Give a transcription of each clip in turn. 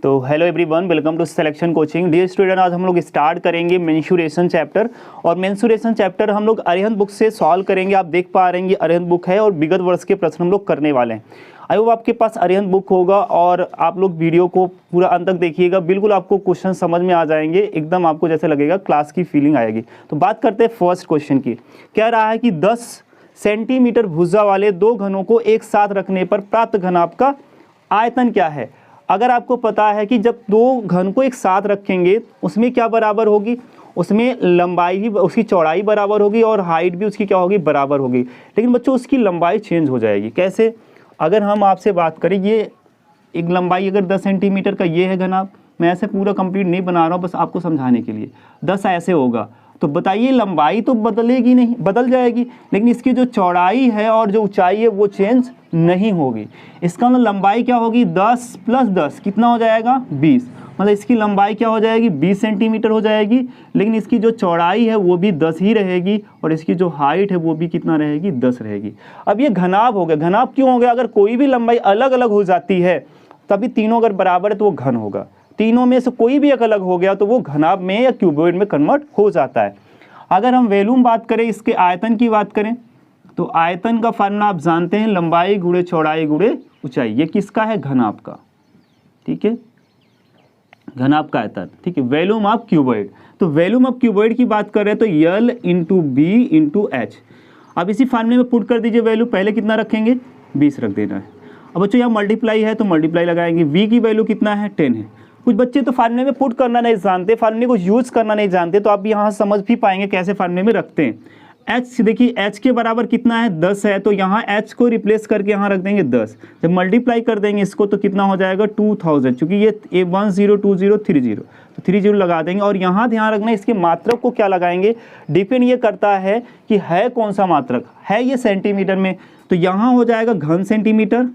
तो hello everyone, welcome to selection coaching. Dear student, आज हम लोग स्टार्ट करेंगे मेंसुरेशन चैप्टर। और मेंसुरेशन चैप्टर हम लोग अरिहंत बुक से सॉल्व करेंगे। आप देख पा रहे हैं ये अरिहंत बुक है और विगत वर्ष के प्रश्न हम लोग करने वाले हैं। आई होप आपके पास अरिहंत बुक होगा और आप लोग वीडियो को पूरा अंत तक देखिएगा। बिल्कुल आपको क्वेश्चन समझ में आ जाएंगे, एकदम आपको जैसे लगेगा क्लास की फीलिंग आएगी। तो बात करते हैं फर्स्ट क्वेश्चन की। कह रहा है कि 10 सेंटीमीटर भुजा वाले दो घनों को एक साथ रखने पर प्राप्त घनाभ का आयतन क्या है। अगर आपको पता है कि जब दो घन को एक साथ रखेंगे उसमें क्या बराबर होगी, उसमें लंबाई भी, उसकी चौड़ाई बराबर होगी और हाइट भी उसकी क्या होगी, बराबर होगी। लेकिन बच्चों उसकी लंबाई चेंज हो जाएगी। कैसे? अगर हम आपसे बात करें, ये एक लंबाई अगर 10 सेंटीमीटर का ये है घनाभ, मैं ऐसे पूरा कंप्लीट नहीं बना रहा हूँ, बस आपको समझाने के लिए। 10 ऐसे होगा तो बताइए लंबाई तो बदलेगी नहीं, बदल जाएगी, लेकिन इसकी जो चौड़ाई है और जो ऊंचाई है वो चेंज नहीं होगी। इसका मतलब लंबाई क्या होगी, 10 + 10 कितना हो जाएगा, 20। मतलब इसकी लंबाई क्या हो जाएगी, 20 सेंटीमीटर हो जाएगी। लेकिन इसकी जो चौड़ाई है वो भी 10 ही रहेगी और इसकी जो हाइट है वो भी कितना रहेगी, 10 रहेगी। अब ये घनाभ हो गया। घनाभ क्यों हो गया? अगर कोई भी लंबाई अलग अलग हो जाती है तभी तीनों अगर बराबर है तो वो घन होगा। तीनों में से कोई भी एक अलग हो गया तो वो घनाभ में या क्यूबॉइड में कन्वर्ट हो जाता है। अगर हम वैल्यूम बात करें, इसके आयतन की बात करें, तो आयतन का फार्मूला आप जानते हैं, लंबाई गुणे चौड़ाई गुणे ऊंचाई। ये किसका है? घनाभ का। ठीक है, घनाभ का आयतन। ठीक है, वैल्यूम ऑफ क्यूबॉइड। तो वैल्यूम ऑफ क्यूबॉइड की बात करें तो L × B × H। अब इसी फार्मूले में पुट कर दीजिए वैल्यू। पहले कितना रखेंगे, 20 रख देना है। अब बच्चों यहाँ मल्टीप्लाई है तो मल्टीप्लाई लगाएंगे। V की वैल्यू कितना है, 10 है। कुछ बच्चे तो फार्मूले में पुट करना नहीं जानते, फार्मूले को यूज करना नहीं जानते, तो आप यहाँ समझ भी पाएंगे कैसे फार्मूले में रखते हैं। H देखिए, H के बराबर कितना है, 10 है, तो यहाँ H को रिप्लेस करके यहाँ रख देंगे 10। जब मल्टीप्लाई कर देंगे इसको तो कितना हो जाएगा, 2000, चूंकि ये 102030, तो 30 लगा देंगे। और यहाँ ध्यान रखना, इसके मात्रक को क्या लगाएंगे, डिपेंड ये करता है कि है कौन सा मात्रक है। ये सेंटीमीटर में, तो यहाँ हो जाएगा घन सेंटीमीटर।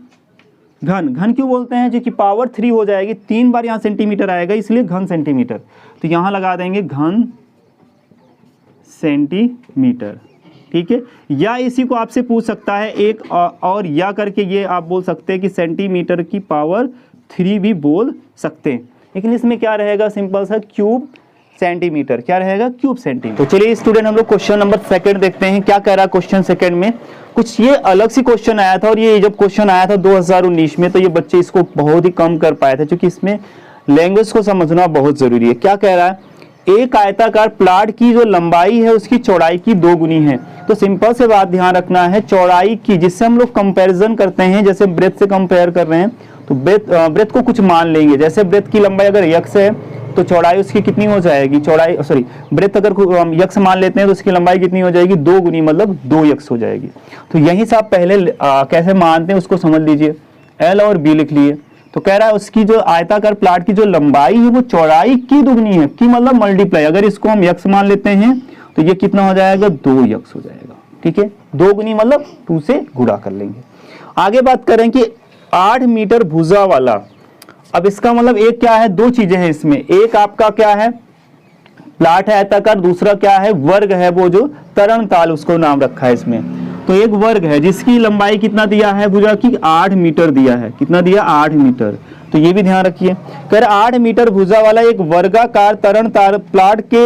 घन क्यों बोलते हैं, जो कि पावर 3 हो जाएगी, 3 बार यहाँ सेंटीमीटर आएगा, इसलिए घन सेंटीमीटर। तो यहाँ लगा देंगे घन सेंटीमीटर। ठीक है, या इसी को आपसे पूछ सकता है एक और या करके, ये आप बोल सकते हैं कि सेंटीमीटर की पावर 3 भी बोल सकते हैं। लेकिन इसमें क्या रहेगा, सिंपल सा क्यूब सेंटीमीटर। क्या रहेगा, क्यूब सेंटीमीटर। तो चलिए स्टूडेंट, हम लोग क्वेश्चन नंबर 2 देखते हैं क्या कह रहा है। क्वेश्चन 2 में कुछ ये अलग सी क्वेश्चन आया था, और ये जब क्वेश्चन आया था 2019 में, तो ये बच्चे इसको बहुत ही कम कर पाए थे, क्योंकि इसमें लैंग्वेज को समझना बहुत जरूरी है। क्या कह रहा है, एक आयताकार प्लाट की जो लंबाई है उसकी चौड़ाई की 2 गुनी है। तो सिंपल से बात ध्यान रखना है, चौड़ाई की, जिससे हम लोग कंपैरिजन करते हैं, जैसे ब्रेथ से कंपेयर कर रहे हैं, तो ब्रेथ को कुछ मान लेंगे। जैसे ब्रेथ की लंबाई अगर x है तो चौड़ाई उसकी कितनी हो जाएगी, ब्रेथ अगर x मान लेते हैं तो उसकी लंबाई कितनी हो जाएगी, 2 गुनी, मतलब 2x हो जाएगी। तो यही से आप पहले कैसे मानते हैं उसको समझ लीजिए। L और B लिख लिए। तो कह रहा है उसकी जो आयताकार प्लाट की जो लंबाई है वो चौड़ाई की 2 गुनी है, की मतलब मल्टीप्लाई। अगर इसको हम x मान लेते हैं तो ये कितना हो जाएगा, 2x हो जाएगा। ठीक है, 2 गुनी मतलब 2 से गुणा कर लेंगे। आगे बात करें कि 8 मीटर भुजा वाला। अब इसका मतलब एक क्या है, 2 चीजें हैं इसमें। एक आपका क्या है, प्लाट है आयताकार, दूसरा क्या है, वर्ग है, वो जो तरण ताल उसको नाम रखा है इसमें। तो एक वर्ग है जिसकी लंबाई कितना दिया है भुजा की, 8 मीटर दिया है। कितना दिया, 8 मीटर। तो ये भी ध्यान रखिए। कह 8 मीटर भुजा वाला एक वर्गाकार तरण ताल प्लाट के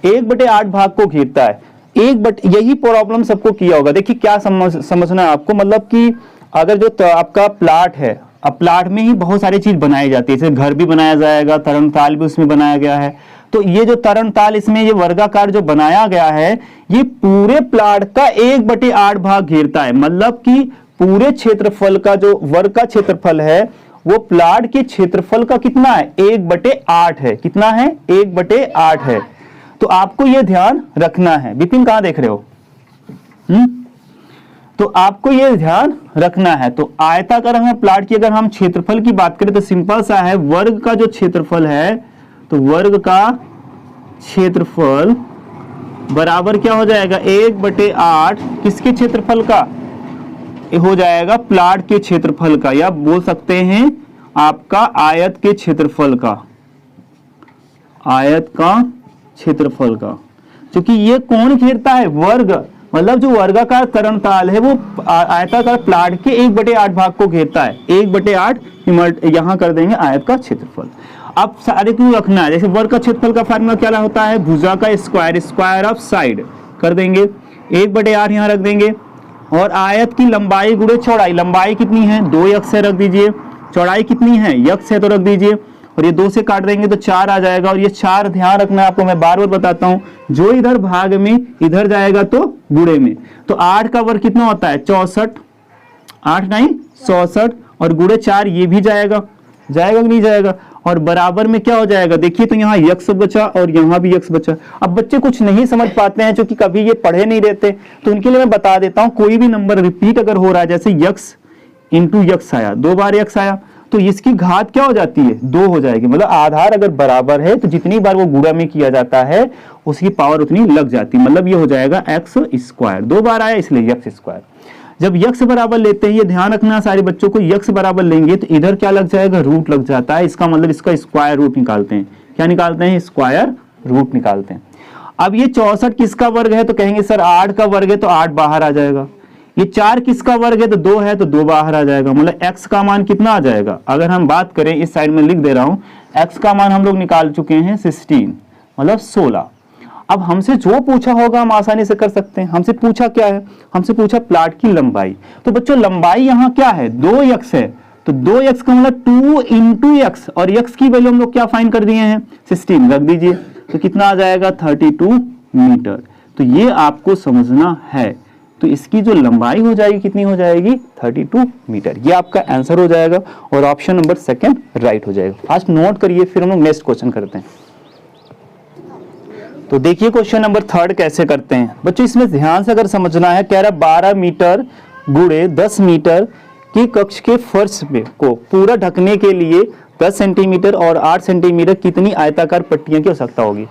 1/8 भाग को घेरता है। यही प्रॉब्लम सबको किया होगा। देखिए क्या समझना है आपको, मतलब कि अगर जो आपका प्लाट है, अब प्लाट में ही बहुत सारी चीज बनाई जाती है, जैसे घर भी बनाया जाएगा, तरण ताल भी उसमें बनाया गया है। तो ये जो तरण ताल, इसमें ये वर्गाकार जो बनाया गया है, ये पूरे प्लाट का 1/8 भाग घेरता है। मतलब कि पूरे क्षेत्रफल का जो वर्ग का क्षेत्रफल है वो प्लाट के क्षेत्रफल का कितना है, 1/8 है। कितना है, 1/8 है। तो आपको ये ध्यान रखना है। विपिन कहां देख रहे हो? तो आपको ये ध्यान रखना है। तो आयताकार हम प्लाट की अगर हम क्षेत्रफल की बात करें तो सिंपल सा है, वर्ग का जो क्षेत्रफल है, तो वर्ग का क्षेत्रफल बराबर क्या हो जाएगा, 1/8 किसके क्षेत्रफल का हो जाएगा, प्लाट के क्षेत्रफल का, या बोल सकते हैं आपका आयत के क्षेत्रफल का, आयत का क्षेत्रफल का। क्योंकि ये कौन घेरता है, वर्ग, मतलब जो वर्गाकार कर्णताल है वो आयताकार प्लाट के 1/8 भाग को घेरता है। 1/8 यहाँ कर देंगे आयत का क्षेत्रफल। अब सारे क्यों रखना है, जैसे वर्ग का क्षेत्रफल का फार्मूला क्या होता है, भुजा का स्क्वायर, स्क्वायर ऑफ साइड कर देंगे, 1/8 यहाँ रख देंगे, और आयत की लंबाई गुणे चौड़ाई, लंबाई कितनी है 2x है रख दीजिए, चौड़ाई कितनी है x है तो रख दीजिए, और ये 2 से काट देंगे तो 4 आ जाएगा। और ये 4 ध्यान रखना है आपको, मैं बार बार बताता हूँ, जो इधर भाग में इधर जाएगा तो गुणे में, तो 8 का वर्ग कितना होता है 64, 8 नहीं 64, और गुणे 4 ये भी जाएगा, जाएगा कि नहीं जाएगा, और बराबर में क्या हो जाएगा, देखिए तो यहाँ x बचा और यहाँ भी x बचा। अब बच्चे कुछ नहीं समझ पाते हैं, जो कि कभी ये पढ़े नहीं रहते, तो उनके लिए मैं बता देता हूँ, कोई भी नंबर रिपीट अगर हो रहा है, जैसे x इंटू x आया, 2 बार x आया, तो इसकी घात क्या हो जाती है 2 हो जाएगी। मतलब आधार अगर बराबर है तो जितनी बार वो गुणा में किया जाता है उसकी पावर उतनी लग जाती है, मतलब ये हो जाएगा x स्क्वायर, 2 बार आया इसलिए x स्क्वायर। जब x बराबर लेते हैं, ये ध्यान रखना सारे बच्चों को, x बराबर लेंगे तो इधर क्या लग जाएगा रूट लग जाता है, इसका मतलब इसका स्क्वायर रूट निकालते हैं, क्या निकालते हैं स्क्वायर रूट निकालते हैं। अब ये 64 किसका वर्ग है, तो कहेंगे सर 8 का वर्ग है तो 8 बाहर आ जाएगा, ये 4 किसका वर्ग है तो 2 है तो 2 बाहर आ जाएगा, मतलब x का मान कितना आ जाएगा। अगर हम बात करें, इस साइड में लिख दे रहा हूं, x का मान हम लोग निकाल चुके हैं 16, मतलब 16। अब हमसे जो पूछा होगा हम आसानी से कर सकते हैं। हमसे पूछा क्या है, हमसे पूछा प्लाट की लंबाई, तो बच्चों लंबाई यहाँ क्या है 2x है, तो 2x का मतलब 2 इंटू x, और x की वैल्यू हम लोग क्या फाइंड कर दिए हैं 16 रख दीजिए, तो कितना आ जाएगा 32 मीटर। तो ये आपको समझना है, तो इसकी जो लंबाई हो जाएगी कितनी हो जाएगी 32 मीटर, ये आपका आंसर हो जाएगा, और ऑप्शन नंबर 2 राइट हो जाएगा। आज नोट करिए, फिर हम लोग नेक्स्ट क्वेश्चन करते हैं। तो देखिए क्वेश्चन नंबर 3 कैसे करते हैं बच्चों, इसमें ध्यान से अगर समझना है, कह रहा 12 मीटर गुणे 10 मीटर की कक्ष के फर्श पे को पूरा ढकने के लिए 10 सेंटीमीटर और 8 सेंटीमीटर कितनी आयताकार पट्टियों की आवश्यकता होगी।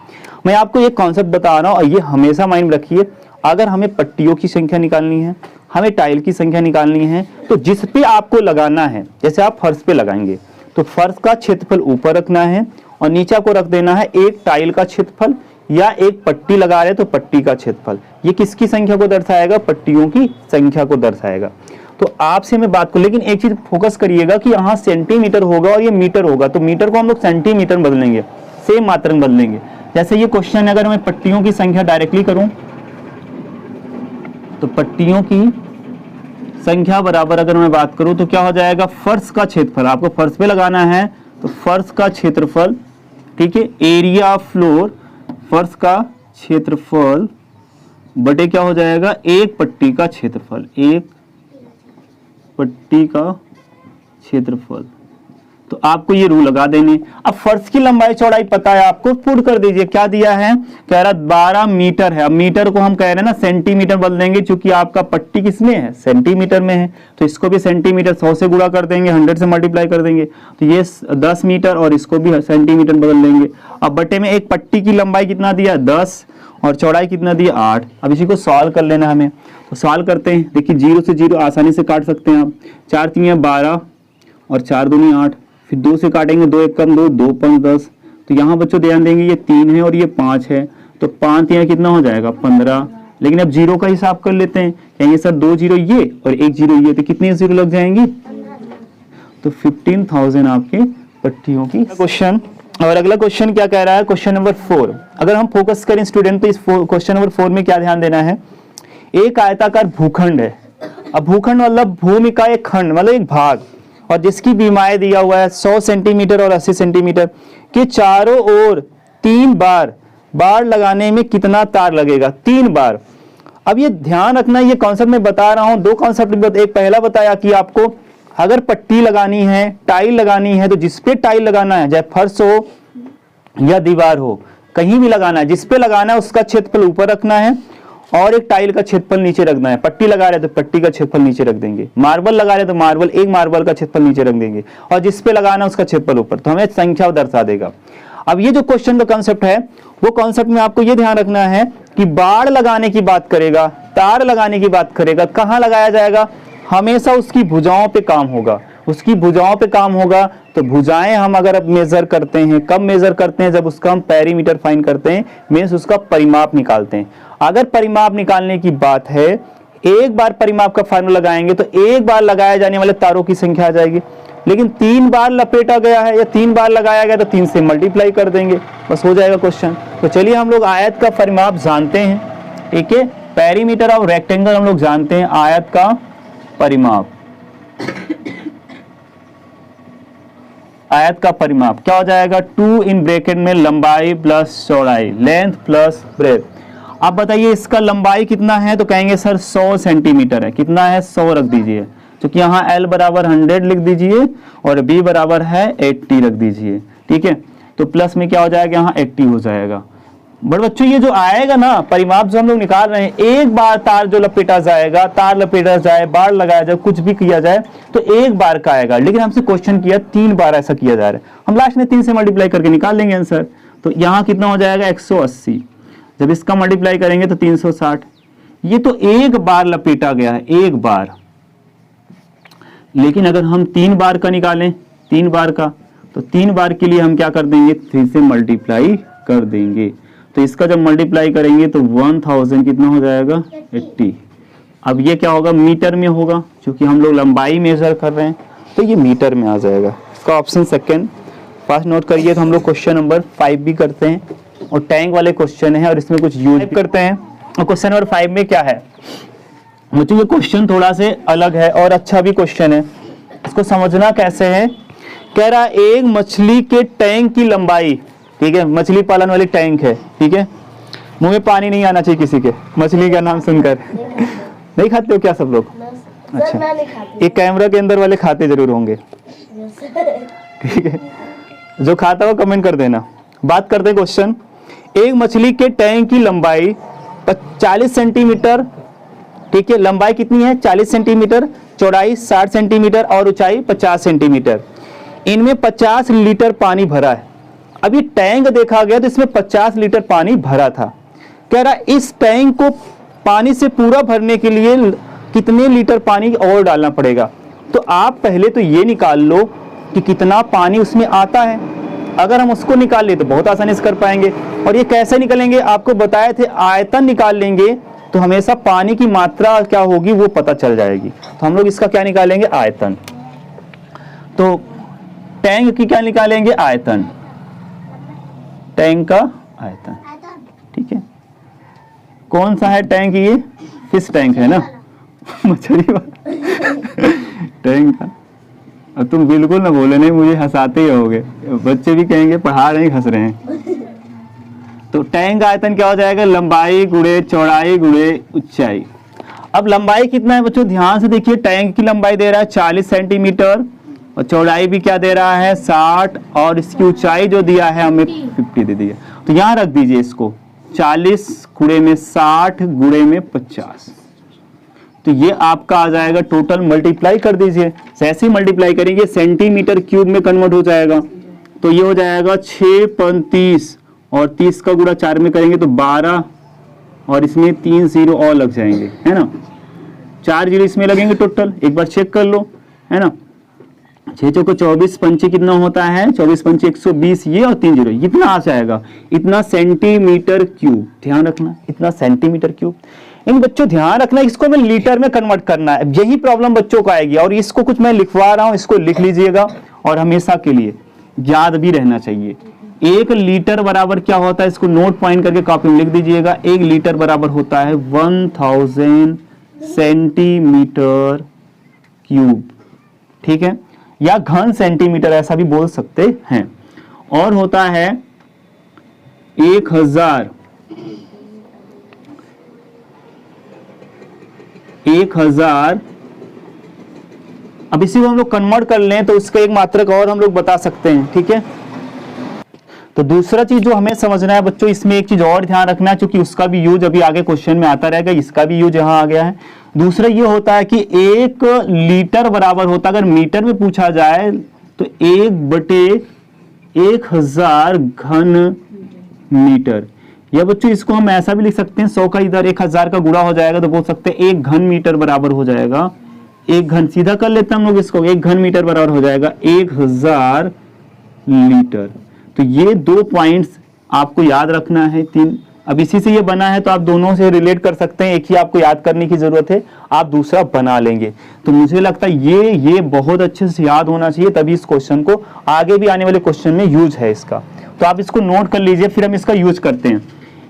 मैं आपको एक कॉन्सेप्ट बता रहा हूँ और ये हमेशा माइंड में रखिए, अगर हमें पट्टियों की संख्या निकालनी है, हमें टाइल की संख्या निकालनी है, तो जिस पे आपको लगाना है, जैसे आप फर्श पे लगाएंगे तो फर्श का क्षेत्रफल ऊपर रखना है और नीचे को रख देना है एक टाइल का क्षेत्रफल, या एक पट्टी लगा रहे तो पट्टी का क्षेत्रफल। ये किसकी संख्या को दर्शाएगा, पट्टियों की संख्या को दर्शाएगा। तो आपसे मैं बात करूं, लेकिन एक चीज फोकस करिएगा कि यहाँ सेंटीमीटर होगा और ये मीटर होगा, तो मीटर को हम लोग सेंटीमीटर में बदलेंगे, सेम मात्रा में बदलेंगे। जैसे ये क्वेश्चन अगर मैं पट्टियों की संख्या डायरेक्टली करूं, तो पट्टियों की संख्या बराबर अगर मैं बात करूं तो क्या हो जाएगा, फर्श का क्षेत्रफल, आपको फर्श पे लगाना है तो फर्श का क्षेत्रफल, ठीक है, एरिया ऑफ फ्लोर, फर्श का क्षेत्रफल बटे क्या हो जाएगा एक पट्टी का क्षेत्रफल, एक पट्टी का क्षेत्रफल। तो आपको ये रूल लगा देने। अब फर्श की लंबाई चौड़ाई पता है आपको, पुट कर दीजिए, क्या दिया है, कह रहा 12 मीटर है। अब मीटर को हम कह रहे हैं ना सेंटीमीटर बदल देंगे, क्योंकि आपका पट्टी किसमें है सेंटीमीटर में है, तो इसको भी सेंटीमीटर 100 से गुणा कर देंगे, 100 से मल्टीप्लाई कर देंगे, तो ये 10 मीटर और इसको भी सेंटीमीटर बदल देंगे। अब बटे में एक पट्टी की लंबाई कितना दिया 10 और चौड़ाई कितना दिया 8। अब इसी को सॉल्व कर लेना हमें, तो सॉल्व करते हैं। देखिए 0 से 0 आसानी से काट सकते हैं आप, 4 3 12 और 4 दूनी 8, फिर 2 से काटेंगे, 2 1 कम 2, 2 5 10। तो यहाँ बच्चों ध्यान देंगे ये 3 है और ये 5 है, तो 5 यहाँ कितना हो जाएगा 15। लेकिन अब 0 का हिसाब कर लेते हैं, कहेंगे सर 2 0 ये और 1 0 ये, तो कितने 0 लग जाएंगी, तो 15,000 आपके पट्टियों की क्वेश्चन। और अगला क्वेश्चन क्या कह रहा है, क्वेश्चन नंबर 4। अगर हम फोकस करें स्टूडेंट तो इस क्वेश्चन नंबर 4 में क्या ध्यान देना है, एक आयताकार भूखंड है। अब भूखंड मतलब भूमि का एक खंड, मतलब एक भाग, और जिसकी बीमारी दिया हुआ है 100 सेंटीमीटर और 80 सेंटीमीटर के चारों ओर 3 बार बाड़ लगाने में कितना तार लगेगा, 3 बार। अब ये ध्यान रखना, ये कॉन्सेप्ट मैं बता रहा हूं, 2 कॉन्सेप्ट। एक पहला बताया कि आपको अगर पट्टी लगानी है, टाइल लगानी है, तो जिस पे टाइल लगाना है, चाहे फर्श हो या दीवार हो, कहीं भी लगाना है, जिस पे लगाना है उसका क्षेत्रफल ऊपर रखना है और एक टाइल का क्षेत्रफल नीचे रखना है। पट्टी लगा रहे तो पट्टी का क्षेत्रफल नीचे रख देंगे, मार्बल लगा रहे तो मार्बल, एक मार्बल का क्षेत्रफल नीचे रख देंगे, और जिस पे लगाना है उसका क्षेत्रफल ऊपर, तो हमें संख्या दर्शा देगा। अब ये जो क्वेश्चन का कॉन्सेप्ट है, वो कॉन्सेप्ट में आपको ये ध्यान रखना है कि बाड़ लगाने की बात करेगा, तार लगाने की बात करेगा, कहाँ लगाया जाएगा, हमेशा उसकी भुजाओं पे काम होगा, उसकी भुजाओं पे काम होगा। तो भुजाएं हम अगर अब मेजर करते हैं, कब मेजर करते हैं, जब उसका हम पेरीमीटर फाइंड करते हैं, मींस उसका परिमाप निकालते हैं। अगर परिमाप निकालने की बात है, एक बार परिमाप का फार्मूला लगाएंगे तो एक बार लगाए जाने वाले तारों की संख्या आ जाएगी, लेकिन 3 बार लपेटा गया है या 3 बार लगाया गया तो 3 से मल्टीप्लाई कर देंगे, बस हो जाएगा क्वेश्चन। तो चलिए हम लोग आयत का परिमाप जानते हैं, ठीक है। पेरीमीटर ऑफ रेक्टेंगल हम लोग जानते हैं, आयत का परिमाप, आयत का परिमाप क्या हो जाएगा, 2 इन ब्रैकेट में लंबाई प्लस चौड़ाई, लेंथ प्लस ब्रेथ। आप बताइए इसका लंबाई कितना है, तो कहेंगे सर 100 सेंटीमीटर है। कितना है, 100 रख दीजिए, क्योंकि यहाँ L बराबर 100 लिख दीजिए और B बराबर है 80 रख दीजिए, ठीक है। तो प्लस में क्या हो जाएगा, यहाँ 80 हो जाएगा। बड़े बच्चों ये जो आएगा ना परिमाप जो हम लोग निकाल रहे हैं, एक बार तार जो लपेटा जाएगा, तार लपेटा जाए, बार लगाया जाए, कुछ भी किया जाए तो एक बार का आएगा, लेकिन हमसे क्वेश्चन किया 3 बार ऐसा किया जा रहा है। हम लास्ट में 3 से मल्टीप्लाई करके निकाल लेंगे आंसर। तो यहाँ कितना हो जाएगा, 180, जब इसका मल्टीप्लाई करेंगे तो 360। ये तो एक बार लपेटा गया है, एक बार, लेकिन अगर हम 3 बार का निकालें, 3 बार का, तो 3 बार के लिए हम क्या कर देंगे, 3 से मल्टीप्लाई कर देंगे। तो इसका जब मल्टीप्लाई करेंगे तो 1000 कितना हो जाएगा, 80। अब ये क्या होगा, मीटर में होगा, क्योंकि हम लोग लंबाई मेजर कर रहे हैं, तो ये मीटर में आ जाएगा। इसका ऑप्शन सेकंड फास्ट नोट करिए। तो हम लोग क्वेश्चन नंबर 5 भी करते हैं, और टैंक वाले क्वेश्चन है और इसमें कुछ यूज करते हैं। और क्वेश्चन नंबर 5 में क्या है, मुझे ये क्वेश्चन थोड़ा से अलग है और अच्छा भी क्वेश्चन है। इसको समझना कैसे है, कह रहा एक मछली के टैंक की लंबाई, ठीक है, मछली पालन वाली टैंक है, ठीक है। मुंह में पानी नहीं आना चाहिए किसी के मछली का नाम सुनकर। नहीं खाते हो क्या सब लोग? अच्छा, ये कैमरा के अंदर वाले खाते जरूर होंगे, ठीक है। जो खाता हो कमेंट कर देना। बात करते हैं क्वेश्चन, एक मछली के टैंक की लंबाई 40 सेंटीमीटर, ठीक है, लंबाई कितनी है 40 सेंटीमीटर, चौड़ाई 60 सेंटीमीटर और ऊंचाई 50 सेंटीमीटर। इनमें 50 लीटर पानी भरा है। अब ये टैंक देखा गया तो इसमें 50 लीटर पानी भरा था। कह रहा इस टैंक को पानी से पूरा भरने के लिए कितने लीटर पानी और डालना पड़ेगा। तो आप पहले तो ये निकाल लो कि कितना पानी उसमें आता है। अगर हम उसको निकाल ले तो बहुत आसानी से कर पाएंगे। और ये कैसे निकलेंगे, आपको बताए थे, आयतन निकाल लेंगे तो हमेशा पानी की मात्रा क्या होगी वो पता चल जाएगी। तो हम लोग इसका क्या निकालेंगे, आयतन। तो टैंक की क्या निकालेंगे, आयतन, टैंक का आयतन, ठीक है। कौन सा है टैंक, ये फिश टैंक है ना, मछली टैंक का। अब तुम बिल्कुल ना बोले, नहीं मुझे हंसाते ही होगे, बच्चे भी कहेंगे पढ़ा रहे हंस रहे हैं। तो टैंक का आयतन क्या हो जाएगा, लंबाई गुणे चौड़ाई गुणे ऊंचाई। अब लंबाई कितना है बच्चों, ध्यान से देखिए, टैंक की लंबाई दे रहा है 40 सेंटीमीटर और चौड़ाई भी क्या दे रहा है 60, और इसकी ऊंचाई जो दिया है हमें 50 दे दिया। तो यहाँ रख दीजिए इसको, 40 गुणे में 60 गुणे में 50। तो ये आपका आ जाएगा टोटल, मल्टीप्लाई कर दीजिए। जैसे ही मल्टीप्लाई करेंगे सेंटीमीटर क्यूब में कन्वर्ट हो जाएगा। तो ये हो जाएगा 6 × 30 और 30 का गुणा 4 में करेंगे तो 12, और इसमें 3 0 और लग जाएंगे, है ना, 4 0 इसमें लगेंगे टोटल। एक बार चेक कर लो, है ना, 6 चौको 24, पंचे कितना होता है 24 पंचे 120, ये और 3 0 इतना आ जाएगा, इतना सेंटीमीटर क्यूब। ध्यान रखना, इतना सेंटीमीटर क्यूब। इन बच्चों ध्यान रखना, इसको मैं लीटर में कन्वर्ट करना है। यही प्रॉब्लम बच्चों को आएगी, और इसको कुछ मैं लिखवा रहा हूं, इसको लिख लीजिएगा और हमेशा के लिए याद भी रहना चाहिए। 1 लीटर बराबर क्या होता है, इसको नोट पॉइंट करके कॉपी में लिख दीजिएगा। 1 लीटर बराबर होता है 1000 सेंटीमीटर क्यूब, ठीक है, या घन सेंटीमीटर ऐसा भी बोल सकते हैं। और होता है 1000 अब इसी को हम लोग कन्वर्ट कर लें तो उसका एक मात्रक और हम लोग बता सकते हैं, ठीक है। तो दूसरा चीज जो हमें समझना है बच्चों, इसमें एक चीज और ध्यान रखना है, क्योंकि उसका भी यूज अभी आगे क्वेश्चन में आता रहेगा, इसका भी यूज यहाँ आ गया है। दूसरा ये होता है कि 1 लीटर बराबर होता है, अगर मीटर में पूछा जाए तो 1/1000 घन मीटर। या बच्चों इसको हम ऐसा भी लिख सकते हैं, 100 का इधर 1000 का गुणा हो जाएगा तो बोल सकते हैं 1 घन मीटर बराबर हो जाएगा 1 घन, सीधा कर लेते हैं हम लोग इसको, 1 घन मीटर बराबर हो जाएगा 1000 लीटर। तो ये 2 पॉइंट्स आपको याद रखना है, 3 अब इसी से ये बना है तो आप दोनों से रिलेट कर सकते हैं, एक ही आपको याद करने की जरूरत है, आप दूसरा बना लेंगे। तो मुझे लगता है ये बहुत अच्छे से याद होना चाहिए, तभी इस क्वेश्चन को आगे भी आने वाले क्वेश्चन में यूज है इसका। तो आप इसको नोट कर लीजिए, फिर हम इसका यूज करते हैं।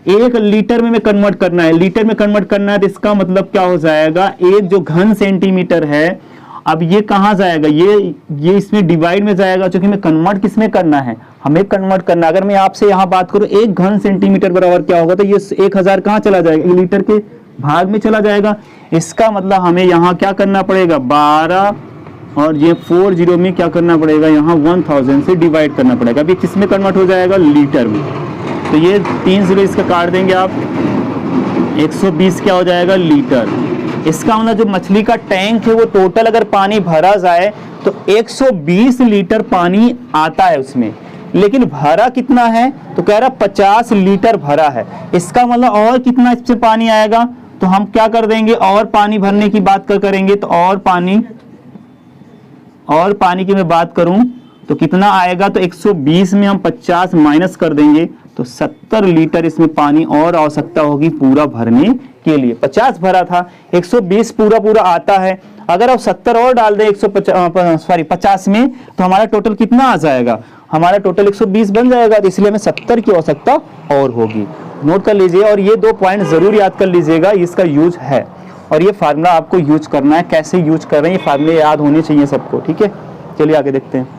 1 लीटर में कन्वर्ट करना है, लीटर में कन्वर्ट करना है तो इसका मतलब क्या हो जाएगा, एक जो घन सेंटीमीटर है, अब ये कहाँ जाएगा, ये इसमें डिवाइड में जाएगा, क्योंकि हमें कन्वर्ट किसमें करना है, हमें कन्वर्ट करना। अगर मैं आपसे यहाँ बात करूँ 1 घन सेंटीमीटर बराबर क्या होगा, तो ये 1000 कहाँ चला जाएगा, लीटर के भाग में चला जाएगा। इसका मतलब हमें यहाँ क्या करना पड़ेगा, 12 और ये 40 में क्या करना पड़ेगा, यहाँ 1000 से डिवाइड करना पड़ेगा। अभी किस में कन्वर्ट हो जाएगा, लीटर में। तो ये 3 0 इसका काट देंगे आप, 120 क्या हो जाएगा, लीटर। इसका मतलब जो मछली का टैंक है वो टोटल अगर पानी भरा जाए तो 120 लीटर पानी आता है उसमें, लेकिन भरा कितना है, तो कह रहा 50 लीटर भरा है। इसका मतलब और कितना इससे पानी आएगा, तो हम क्या कर देंगे, और पानी भरने की बात करेंगे तो और पानी की मैं बात करूं तो कितना आएगा, तो 120 में हम 50 माइनस कर देंगे तो 70 लीटर इसमें पानी और आवश्यकता होगी पूरा भरने के लिए। 50 भरा था, 120 पूरा आता है, अगर आप 70 और डाल दें 50 में तो हमारा टोटल कितना आ जाएगा, हमारा टोटल 120 बन जाएगा। तो इसलिए हमें 70 की आवश्यकता और होगी। नोट कर लीजिए और ये 2 पॉइंट जरूर याद कर लीजिएगा, इसका यूज है और ये फार्मूला आपको यूज करना है। कैसे यूज कर रहे हैं ये फार्मूले याद होने चाहिए सबको, ठीक है। चलिए आगे देखते हैं।